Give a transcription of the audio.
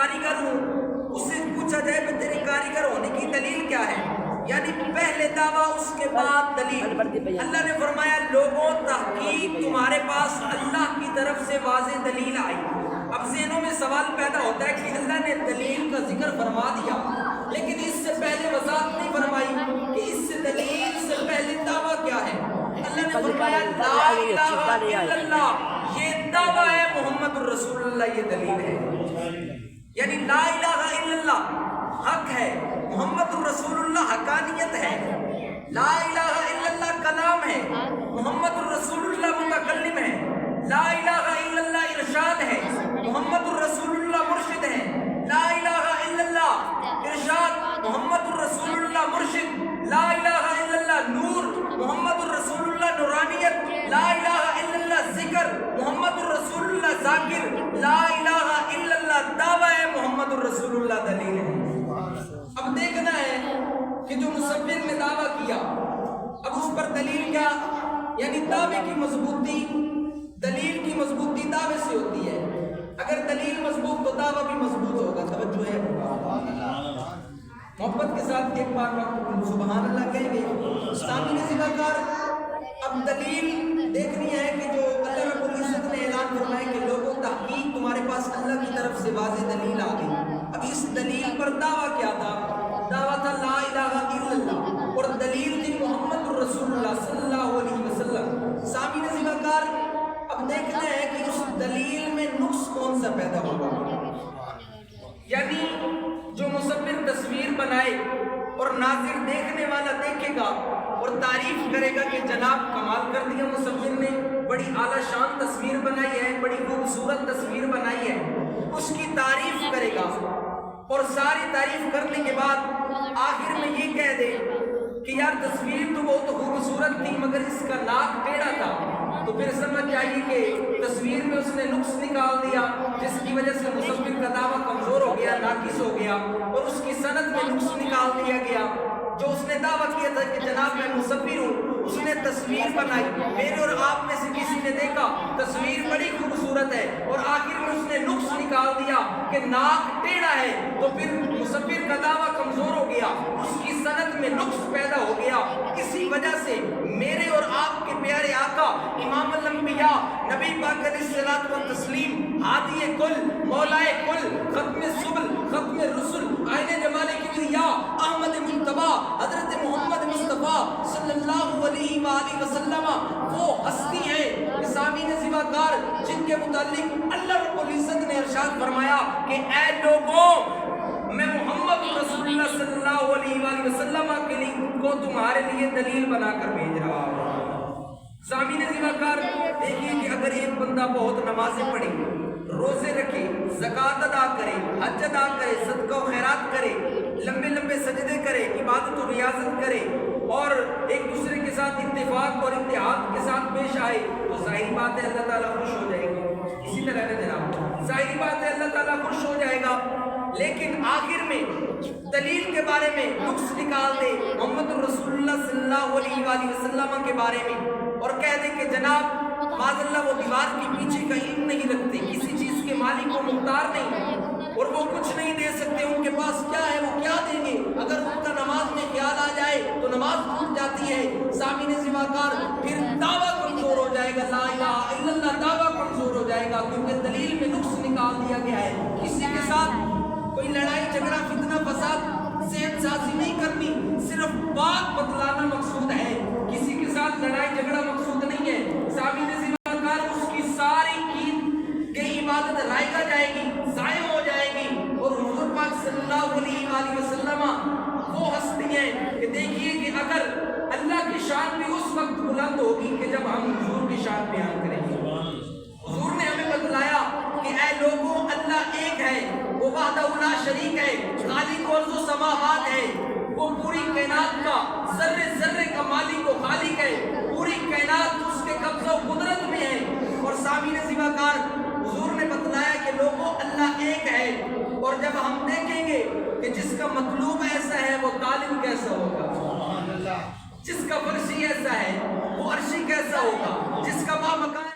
کاریگر ہوں، اس سے پوچھا جائے کہ تیرے کاریگر ہونے کی دلیل کیا ہے، یعنی پہلے دعویٰ اس کے بعد دلیل۔ اللہ نے فرمایا لوگوں تحقیق تمہارے پاس اللہ کی طرف سے واضح دلیل آئی۔ اب ذہنوں میں سوال پیدا ہوتا ہے کہ اللہ نے دلیل کا ذکر فرما دیا لیکن اس سے پہلے وضاحت نہیں فرمائی کہ اس سے دلیل سے پہلے دعویٰ کیا ہے۔ اللہ نے فرمایا لا الہ الا اللہ، یہ دعویٰ ہے، محمد الرسول اللہ یہ دلیل ہے۔ یعنی لا الہ الا اللہ حق ہے، محمد الرسول اللہ حقانیت ہے، لا الہ الا اللہ کلام ہے، محمد الرسول اللہ متکلم ہے، لا الہ الا اللہ ارشاد ہے، محمد الرسول اللہ مرشد ہے، لا الہ الا اللہ ارشاد محمد الرسول اللہ مرشد، لا الہ الا اللہ نور محمد الرسول اللہ نورانیت، لا الہ الا اللہ ذکر محمد الرسول اللہ ذاکر، لا الہ الا اللہ دعویٰ ہے، محمد الرسول اللہ دلیل ہے۔ اب دیکھنا ہے کہ جو مصور نے دعویٰ کیا اب اس پر دلیل کیا، یعنی دعوے کی مضبوطی، دلیل کی مضبوطی دعوے سے ہوتی ہے، اگر دلیل مضبوط تو دعویٰ بھی مضبوط ہوگا۔ توجہ ہے، محبت کے ساتھ ایک بار سبحان اللہ کہیں گے۔ سامعین عزیزکار، اب دلیل دیکھنی ہے کہ جو اللہ رب العزت نے اعلان فرمایا کہ لوگوں تحقیق تمہارے پاس اللہ کی طرف سے واضح دلیل آ گئی۔ اب اس دلیل پر دعویٰ کیا تھا؟ دعویٰ تھا لا الہ الا اللہ، اور دلیل تھی محمد الرسول اللہ صلی اللہ علیہ وسلم۔ سامعین عزیزکار، اب دیکھنا ہے کہ اس دلیل میں نقص کون سا پیدا ہوگا، یعنی جو مصور تصویر بنائے اور ناظر دیکھنے والا دیکھے گا اور تعریف کرے گا کہ جناب کمال کر دیا مصور نے، بڑی اعلیٰ شان تصویر بنائی ہے، بڑی خوبصورت تصویر بنائی ہے، اس کی تعریف کرے گا اور ساری تعریف کرنے کے بعد آخر میں یہ کہہ دے کہ یار تصویر تو بہت خوبصورت تھی مگر اس کا ناک ٹیڑھا تھا، تو پھر سمجھ جائیے کہ تصویر میں اس نے نقص نکال دیا جس کی وجہ سے مصور کا دعویٰ کمزور ہو گیا، ناقص ہو گیا، اور اس کی سند میں نقص نکال دیا گیا۔ جو اس نے دعویٰ کیا تھا کہ جناب میں مصور ہوں، اس نے تصویر بنائی، میرے اور آپ میں سے کسی نے دیکھا تصویر بڑی خوبصورت ہے اور آخر میں اس نے نقص نکال دیا کہ ناک ٹیڑھا ہے، تو پھر مصور کا دعویٰ کمزور ہو گیا، اس کی سند میں نقص پیدا ہو گیا۔ اسی وجہ سے میرے اور آپ کے پیارے آقا امام الانبیاء نبی پاک علیہ الصلوۃ والتسلیم، ہادی کل، مولائے کل، ختم سبل، ختم رسل، آئین جمال کبریاء، احمد منتبہ، حضرت محمد مصطفیٰ صلی اللہ علیہ وآلہ وسلم وہ ہستی ہیں سامعین زیباکار جن کے متعلق اللہ رب العزت نے ارشاد فرمایا کہ اے لوگوں، میں محمد رسول اللہ صلی اللہ علیہ وآلہ وسلم کے لیے کو تمہارے لیے دلیل بنا کر بھیج رہا ہوں۔ سامعین زیباکار، دیکھیے کہ اگر ایک بندہ بہت نمازیں پڑھے، روزے رکھے، زکوٰۃ ادا کرے، حج ادا کرے، صدقہ و خیرات کرے، لمبے لمبے سجدے کرے، عبادت و ریاضت کرے اور ایک دوسرے کے ساتھ اتفاق اور اتحاد کے ساتھ پیش آئے، تو ظاہری بات ہے اللہ تعالیٰ خوش ہو جائے گا۔ اسی طرح ہے جناب، ظاہری بات ہے اللہ تعالیٰ خوش ہو جائے گا، لیکن آخر میں دلیل کے بارے میں نقص نکال دے محمد الرسول اللہ صلی اللہ علیہ وآلہ وسلم کے بارے میں اور کہہ دے کہ جناب معاذ اللہ وہ دیوار کے پیچھے کا علم نہیں رکھتے، کسی چیز کے مالک و مختار نہیں، اور وہ کچھ نہیں دے سکتے، ان کے پاس کیا ہے وہ کیا دیں گے، اگر ان کا نماز میں خیال آ جائے تو نماز ٹوٹ جاتی ہے۔ سامعین زیباکار، پھر دعویٰ کمزور ہو جائے گا، لا الہ الا اللہ دعویٰ کمزور ہو جائے گا، کیونکہ دلیل میں نقص نکال دیا گیا ہے۔ کسی کے ساتھ کوئی لڑائی جھگڑا فتنہ فساد ذہن سازی نہیں کرنی، صرف بات بتلانا مقصود ہے، کسی کے ساتھ لڑائی جھگڑا مقصود نہیں ہے۔ سامعین زیباکار، اس کی ساری کی گئی عبادت رائگا جائے گی، ضائع ہو جائے گی، اور حضور پاک صلی اللہ علیہ وآلہ وسلم وہ ہستی ہیں کہ دیکھیے کہ اگر اللہ کی شان بھی اس وقت بلند ہوگی کہ جب ہم حضور کی شان بیان کریں گے۔ حضور نے ہمیں بتلایا کہ اے لوگوں، اللہ ایک ہے، وہ وحدہ لا شریک ہے، خالق ارض و سماوات ہے، وہ پوری کائنات کا ذرے ذرے کا مالک و خالق ہے، پوری کائنات اس کے قبضہ و قدرت میں ہے۔ اور سامعین زیباکار، حضور نے بتلایا کہ لوگوں اللہ ایک ہے، اور جب ہم دیکھیں گے کہ جس کا مطلوب ایسا ہے وہ طالب کیسا ہوگا، جس کا فرشی ایسا ہے وہ عرشی کیسا ہوگا، جس کا مقام